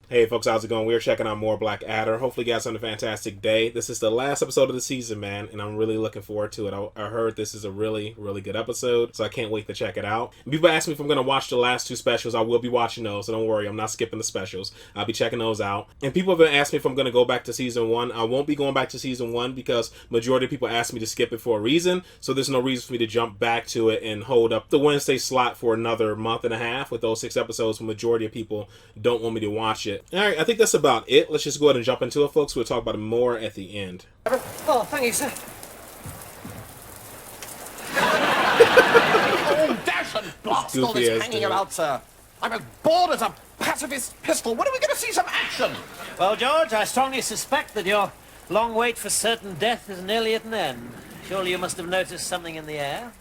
Hey folks, how's it going? We're checking out more Blackadder. Hopefully you guys had a fantastic day. This is the last episode of the season, man, and I'm really looking forward to it. I heard this is a really good episode, so I can't wait to check it out. And people ask me if I'm going to watch the last two specials. I will be watching those, so don't worry, I'm not skipping the specials. I'll be checking those out. And people have been asking me if I'm going to go back to season 1. I won't be going back to season 1 because majority of people ask me to skip it for a reason, so there's no reason for me to jump back to it and hold up the Wednesday slot for another month and a half with those 6 episodes. The majority of people don't want me to watch it. Alright, I think that's about it. Let's just go ahead and jump into it, folks. We'll talk about it more at the end. Oh, thank you, sir. Oh, dash and blast all this hanging about, sir. I'm as bored as a pacifist pistol. When are we going to see some action? Well, George, I strongly suspect that your long wait for certain death is nearly at an end. Surely you must have noticed something in the air?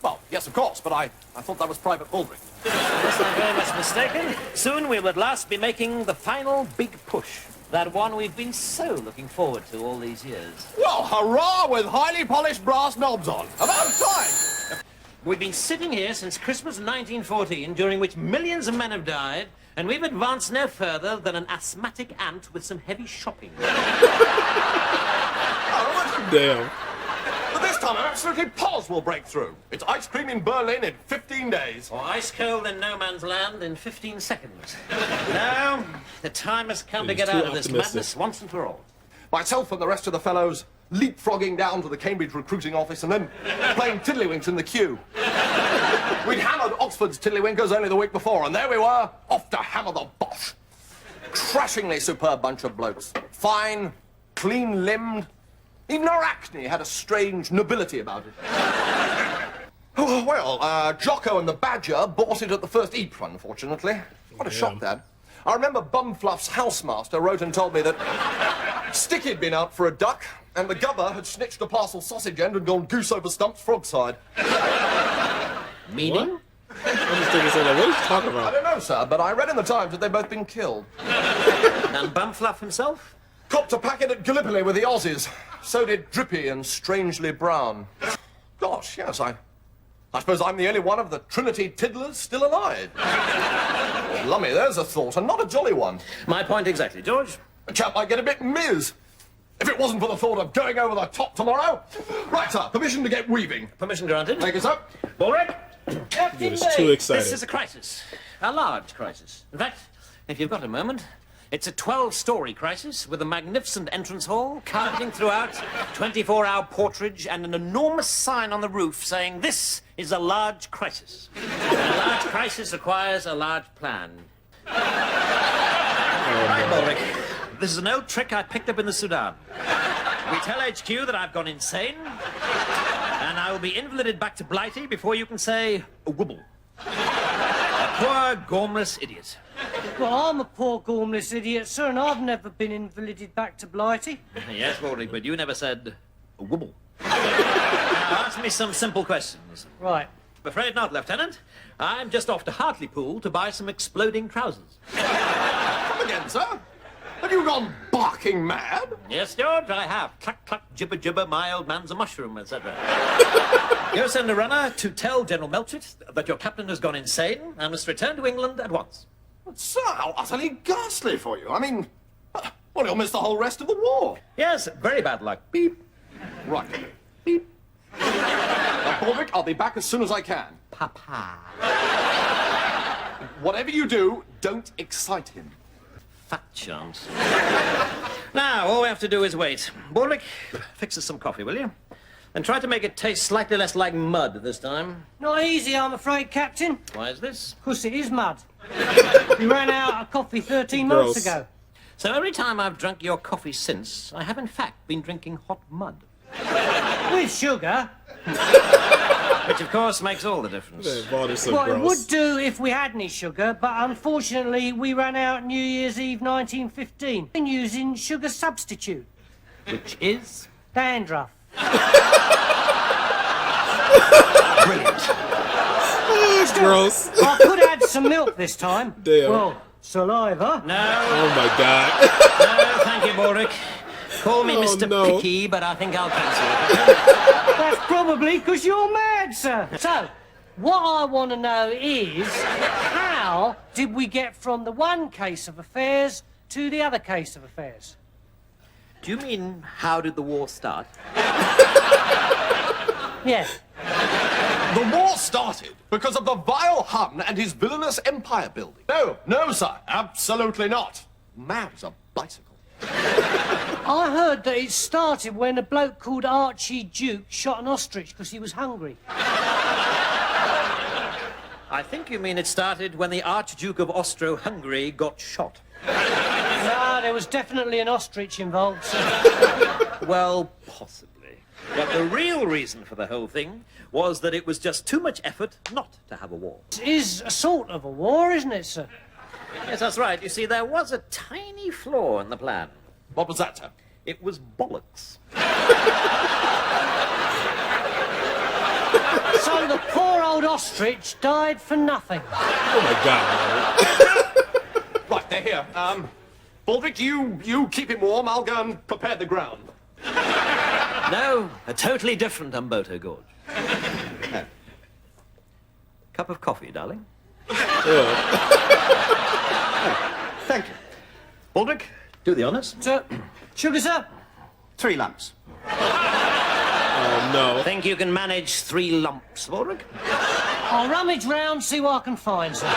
Well, yes, of course, but I thought that was Private Baldrick. Unless I'm very much mistaken, soon we will at last be making the final big push. That one we've been so looking forward to all these years. Well, hurrah with highly polished brass knobs on. About time! We've been sitting here since Christmas 1914, during which millions of men have died, and we've advanced no further than an asthmatic ant with some heavy shopping. Damn. But this time I'm absolutely positive we'll break through. It's ice cream in Berlin in 15 days. Or ice cold in no man's land in 15 seconds. Now, the time has come to get out of this madness once and for all. Myself and the rest of the fellows leapfrogging down to the Cambridge recruiting office and then playing tiddlywinks in the queue. We'd hammered Oxford's tiddlywinkers only the week before, and there we were, off to hammer the Bosch. Crashingly superb bunch of blokes. Fine, clean-limbed. Even Arachne had a strange nobility about it. Oh, well, Jocko and the Badger bought it at the first Eep, unfortunately. What a shock, that. I remember Bumfluff's housemaster wrote and told me that Stick had been out for a duck, and the Gubber had snitched a parcel sausage end and gone goose over stumps frog side. Meaning? I'm just thinking, what are you talking I about? don't know, sir, but I read in the Times that they've both been killed. And Bumfluff himself? Copped a packet at Gallipoli with the Aussies. So did Drippy and Strangely Brown. Gosh, yes, I suppose I'm the only one of the Trinity Tiddlers still alive. Lummy, there's a thought, and not a jolly one. My point exactly, George. A chap might get a bit miz if it wasn't for the thought of going over the top tomorrow. Right, sir, permission to get weaving. Permission granted. Thank you, sir. Baldrick? You're just too excited. This is a crisis. A large crisis. In fact, if you've got a moment, it's a 12-story crisis with a magnificent entrance hall, carpeting throughout, 24-hour porterage, and an enormous sign on the roof saying, "This is a large crisis. A large crisis requires a large plan." Right, Baldrick. This is an old trick I picked up in the Sudan. We tell HQ that I've gone insane, and I will be invalided back to Blighty before you can say a wibble. A poor, gormless idiot. Well, I'm a poor gormless idiot, sir, and I've never been invalided back to Blighty. Yes, Baldrick, but you never said a wibble. Now, ask me some simple questions. Right. I'm afraid not, Lieutenant. I'm just off to Hartlepool to buy some exploding trousers. Come again, sir. Have you gone barking mad? Yes, George, I have. Cluck, cluck, gibber, gibber, my old man's a mushroom, etc. You send a runner to tell General Melchett that your captain has gone insane and must return to England at once. But, sir, how utterly ghastly for you. I mean, well, you'll miss the whole rest of the war. Yes, very bad luck. Beep. Right. Beep. Now, Baldrick, I'll be back as soon as I can. Papa. Whatever you do, don't excite him. Fat chance. Now, all we have to do is wait. Baldrick, fix us some coffee, will you? And try to make it taste slightly less like mud this time. Not easy, I'm afraid, Captain. Why is this? 'Cause it is mud. We ran out of coffee 13 months Gross. ago. So every time I've drunk your coffee since, I have in fact been drinking hot mud. With sugar. Which, of course, makes all the difference. That water's so Well, it gross. would do if we had any sugar, but unfortunately we ran out New Year's Eve 1915 and using sugar substitute. Which is? Dandruff. Brilliant. It's gross. I could add some milk this time. Damn. Well, saliva. No, Oh my god. no, thank you, Baldrick. Call me Oh, Mr. no. Picky, but I think I'll cancel it. That's probably because you're mad, sir. So, what I want to know is, how how did we get from the one case of affairs to the other case of affairs? Do you mean, how did the war start? Yeah. The war started because of the vile Hun and his villainous empire building. No, sir, absolutely not. Man's a bicycle. I heard that it started when a bloke called Archie Duke shot an ostrich because he was hungry. I think you mean it started when the Archduke of Austro-Hungary got shot. No, there was definitely an ostrich involved, sir. Well, possibly. But the real reason for the whole thing was that it was just too much effort not to have a war. It is a sort of a war, isn't it, sir? Yes, that's right. You see, there was a tiny flaw in the plan. What was that, sir? It was bollocks. So the poor old ostrich died for nothing. Oh my God. Right, they're here. Baldrick, you keep him warm. I'll go and prepare the ground. No, a totally different Umboto Gorge. No. Cup of coffee, darling. Thank you. Baldrick, do the honours. Sir, sugar, sir? 3 lumps. Oh no. Think you can manage 3 lumps, Baldrick? I'll rummage round, see what I can find, sir.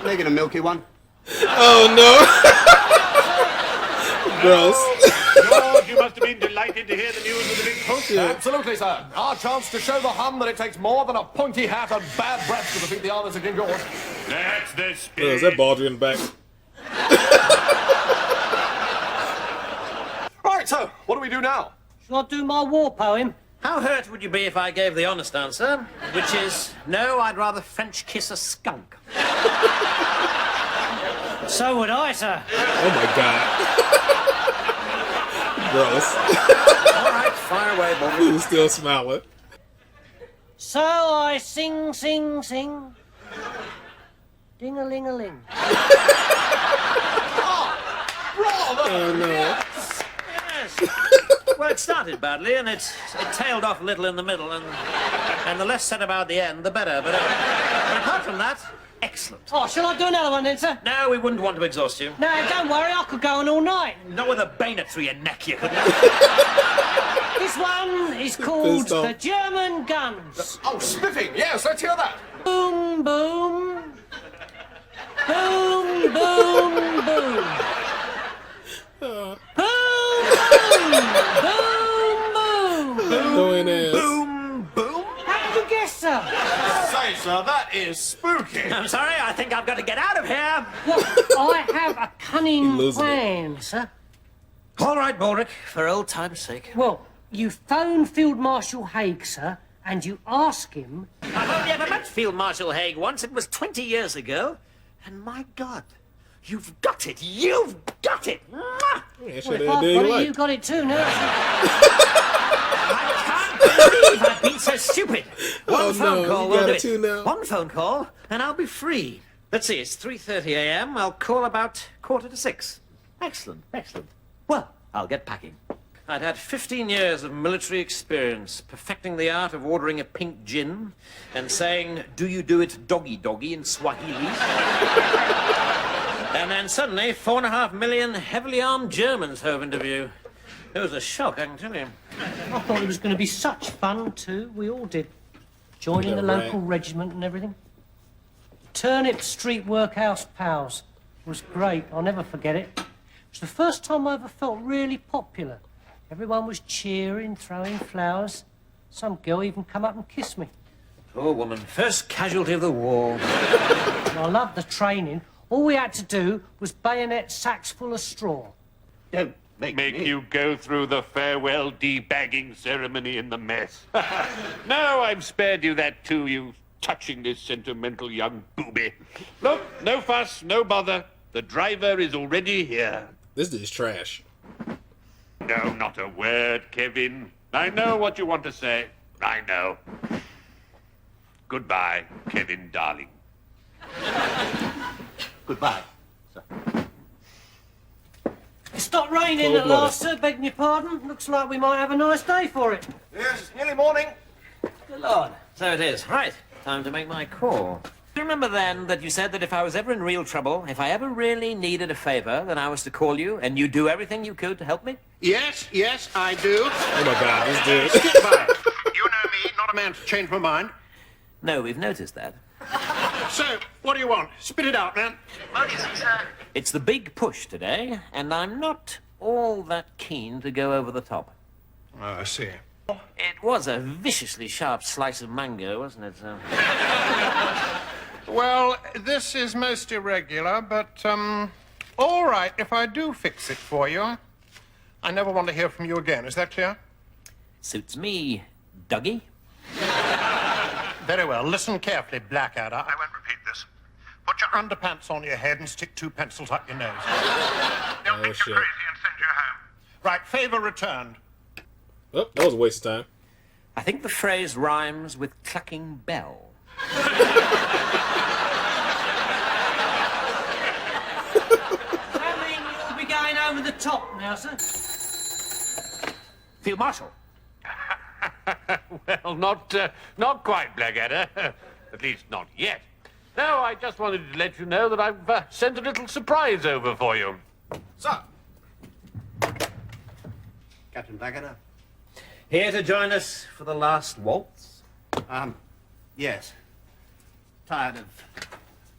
Make it a milky one. Oh no. Gross. George, you must have been delighted to hear the news of the big post. Absolutely, sir. Our chance to show the Hun that it takes more than a pointy hat and bad breath to defeat the armies of King George. That's the Oh, spirit. is that Baldrian back? Right, so what do we do now? Shall I do my war poem? How hurt would you be if I gave the honest answer, which is, no, I'd rather French kiss a skunk. So would I, sir. Oh my God. Gross. All right, fire away, Baldrick. He was still smiling. So I sing, sing, sing. Ding-a-ling-a-ling. Oh no. Yes. Well, it started badly, and it tailed off a little in the middle, and the less said about the end, the better. But apart from that, excellent. Oh, shall I do another one then, sir? No, we wouldn't want to exhaust you. No, don't worry, I could go on all night. Not with a bayonet through your neck, you couldn't. This one is called Pissed off. The German Guns. Oh, spiffing. Yes, let's hear that. Boom, boom. Boom, boom, boom. Boom, boom, boom, boom. Doing this. Boom, boom. How did you guess, sir? Say, sir, that is spooky. I'm sorry, I think I've got to get out of here. Look, I have a cunning losing it. plan, sir. All right, Baldrick, for old time's sake. Well, you phone Field Marshal Haig, sir, and you ask him. I've only ever met Field Marshal Haig once. It was 20 years ago. And my God, you've got it. You've got it. Mwah! Yeah, Well, should if have I've did got it, like. you got it too now. I can't believe I've been so stupid. One Oh, phone no, call you will got do it too it. now. One phone call, and I'll be free. Let's see, it's 3:30 a.m. I'll call about 5:45. Excellent, excellent. Well, I'll get packing. I'd had 15 years of military experience, perfecting the art of ordering a pink gin and saying, "Do you do it doggy doggy" in Swahili? And then suddenly, 4.5 million heavily armed Germans hove into view. It was a shock, I can tell you. I thought it was going to be such fun too. We all did. Joining the Yeah, right. local regiment and everything. Turnip Street Workhouse Pals was great. I'll never forget it. It was the first time I ever felt really popular. Everyone was cheering, throwing flowers. Some girl even come up and kissed me. Poor woman, first casualty of the war. And I loved the training. All we had to do was bayonet sacks full of straw. Don't make me. You go through the farewell debagging ceremony in the mess. No, I've spared you that too, you touchingly sentimental young booby. Look, no fuss, no bother. The driver is already here. This is trash. No, not a word, Kevin. I know what you want to say. I know. Goodbye, Kevin, darling. Goodbye. It stopped raining at Cold-blooded. last, sir. Begging your pardon. Looks like we might have a nice day for it. Yes, it's nearly morning. Good Lord. So it is. Right, time to make my call. you remember then that you said that if I was ever in real trouble, if I ever really needed a favor, then I was to call you, and you'd do everything you could to help me? Yes, I do. Oh my God, this dude. Goodbye. You know me, not a man to change my mind. No, we've noticed that. So, what do you want? Spit it out, man. It's the big push today, and I'm not all that keen to go over the top. Oh, I see. It was a viciously sharp slice of mango, wasn't it? Well, this is most irregular, but, all right, if I do fix it for you, I never want to hear from you again. Is that clear? Suits me, Dougie. Very well. Listen carefully, Blackadder. I won't repeat this. Put your underpants on your head and stick 2 pencils up your nose. They'll think shit. you're crazy and send you home. Right, favor returned. Oh, that was a waste of time. I think the phrase rhymes with clucking bell. That mean you'll be going over the top now, sir? Field Marshal. Well, not quite, Blackadder. At least not yet. No, I just wanted to let you know that I've sent a little surprise over for you. Sir, Captain Blackadder? Here to join us for the last waltz? Yes. Tired of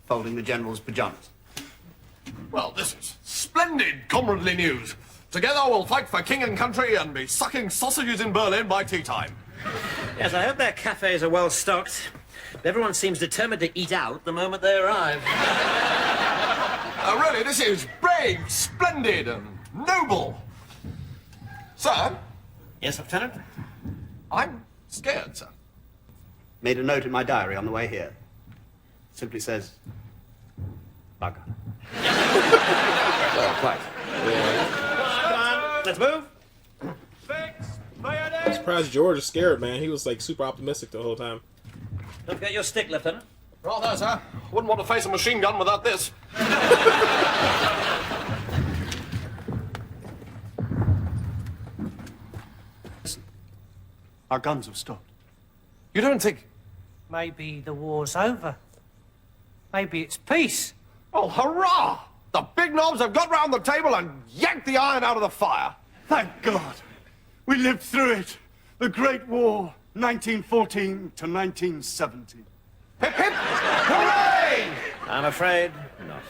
folding the General's pajamas. well, this is splendid comradely news. Together we'll fight for king and country and be sucking sausages in Berlin by tea time. Yes, I hope their cafes are well stocked. Everyone seems determined to eat out the moment they arrive. Really, this is brave, splendid, and noble. Sir, Yes, Lieutenant? I'm scared, sir. Made a note in my diary on the way here. Simply says, bugger. Well, quite. Come on, let's move. I'm surprised George is scared, man. He was like super optimistic the whole time. Don't forget your stick, Lieutenant. Rather, sir. Wouldn't want to face a machine gun without this. Our guns have stopped. You don't think... Maybe the war's over. Maybe it's peace. Oh, hurrah! The big knobs have got round the table and yanked the iron out of the fire. Thank God. We lived through it. The Great War, 1914 to 1970. Hip, hip, hooray! I'm afraid not.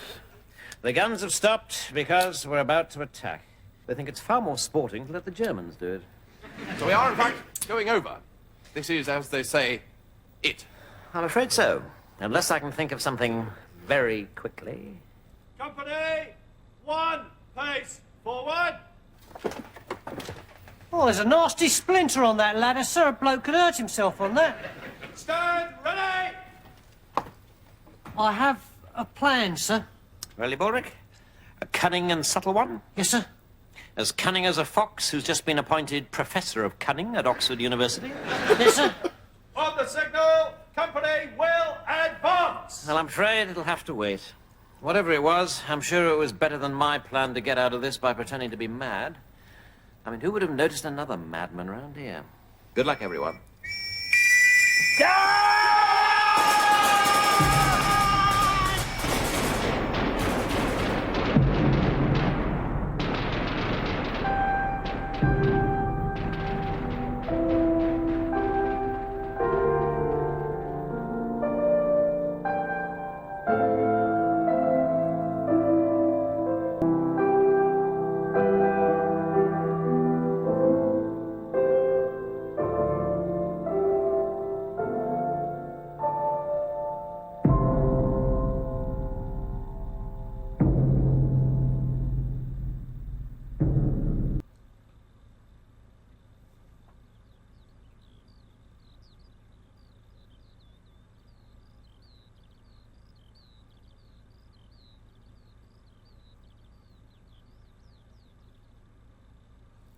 The guns have stopped because we're about to attack. They think it's far more sporting to let the Germans do it. So we are, in fact, going over. This is, as they say, it. I'm afraid so. Unless I can think of something very quickly. Company, 1 pace forward. Oh, there's a nasty splinter on that ladder, sir. A bloke could hurt himself on that. Stand ready. I have a plan, sir. Really, Bulrick? A cunning and subtle one? Yes, sir. As cunning as a fox who's just been appointed Professor of Cunning at Oxford University? Yes, sir. On the signal, company will advance. Well, I'm afraid it'll have to wait. Whatever it was, I'm sure it was better than my plan to get out of this by pretending to be mad. I mean, who would have noticed another madman around here? Good luck, everyone.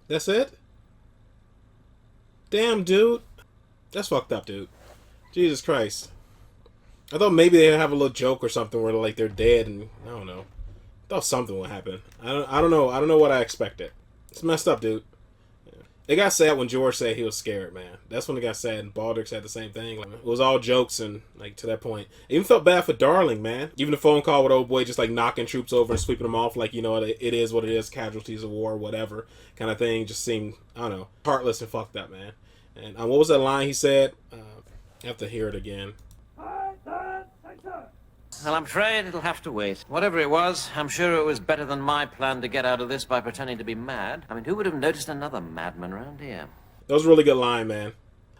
That's it? Damn, dude. That's fucked up, dude. Jesus Christ. I thought maybe they'd have a little joke or something where like they're dead and I don't know. I thought something would happen. I don't know. I don't know what I expected. It's messed up, dude. It got sad when George said he was scared, man. That's when it got sad, and Baldrick said the same thing. Like, it was all jokes, and like to that point, I even felt bad for Darling, man. Even the phone call with old boy just like knocking troops over and sweeping them off, like, you know, it is what it is, casualties of war, whatever kind of thing. Just seemed, I don't know, heartless and fucked up, man. And what was that line he said? I have to hear it again. Well, I'm afraid it'll have to wait. Whatever it was, I'm sure it was better than my plan to get out of this by pretending to be mad. I mean, who would have noticed another madman around here? That was a really good line, man.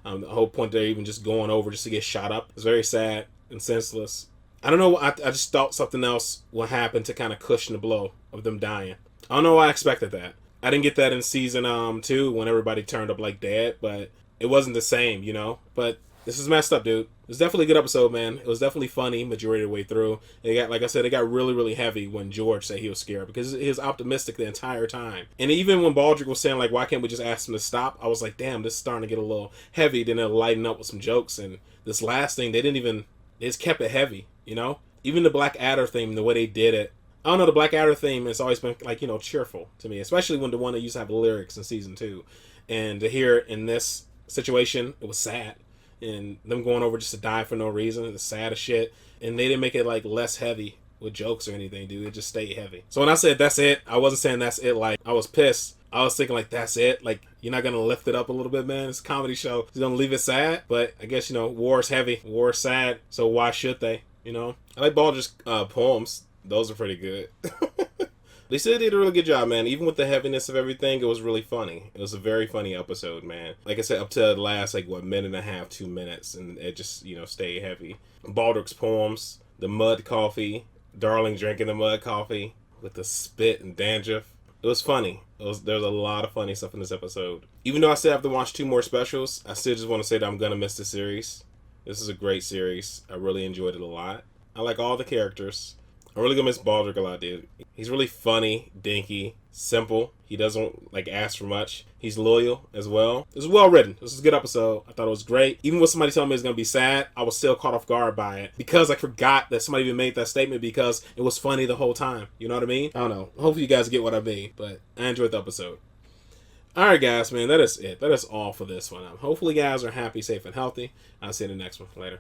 The whole point they're even just going over just to get shot up. It's very sad and senseless. I don't know. I just thought something else would happen to kind of cushion the blow of them dying. I don't know why I expected that. I didn't get that in season 2 when everybody turned up like dead, but it wasn't the same, you know? But this is messed up, dude. It was definitely a good episode, man. It was definitely funny majority of the way through. It got, like I said, it got really, really heavy when George said he was scared because he was optimistic the entire time. And even when Baldrick was saying, like, why can't we just ask him to stop? I was like, damn, this is starting to get a little heavy. Then it'll lighten up with some jokes. And this last thing, they just kept it heavy, you know? Even the Blackadder theme, the way they did it. I don't know, the Blackadder theme has always been, like, you know, cheerful to me, especially when the one that used to have lyrics in season 2. And to hear it in this situation, it was sad. And them going over just to die for no reason, it's sad as shit. And they didn't make it like less heavy with jokes or anything, dude. It just stayed heavy. So when I said that's it, I wasn't saying that's it like I was pissed. I was thinking like that's it. Like, you're not gonna lift it up a little bit, man. It's a comedy show. You're gonna leave it sad. But I guess, you know, war is heavy. War is sad. So why should they? You know? I like Baldrick's poems. Those are pretty good. They said they did a really good job, man. Even with the heaviness of everything, it was really funny. It was a very funny episode, man. Like I said, up to the last, like, what, minute and a half, 2 minutes, and it just, you know, stayed heavy. Baldrick's poems, the mud coffee, Darling drinking the mud coffee with the spit and dandruff. It was funny. There's a lot of funny stuff in this episode. Even though I still have to watch 2 more specials, I still just want to say that I'm going to miss the series. This is a great series. I really enjoyed it a lot. I like all the characters. I'm really gonna miss Baldrick a lot, dude. He's really funny, dinky, simple. He doesn't like ask for much. He's loyal as well. It was well written. This was a good episode. I thought it was great. Even when somebody told me it was gonna be sad, I was still caught off guard by it because I forgot that somebody even made that statement because it was funny the whole time. You know what I mean? I don't know. Hopefully you guys get what I mean, but I enjoyed the episode. Alright guys, man, that is it. That is all for this one. Hopefully you guys are happy, safe, and healthy. I'll see you in the next one. Later.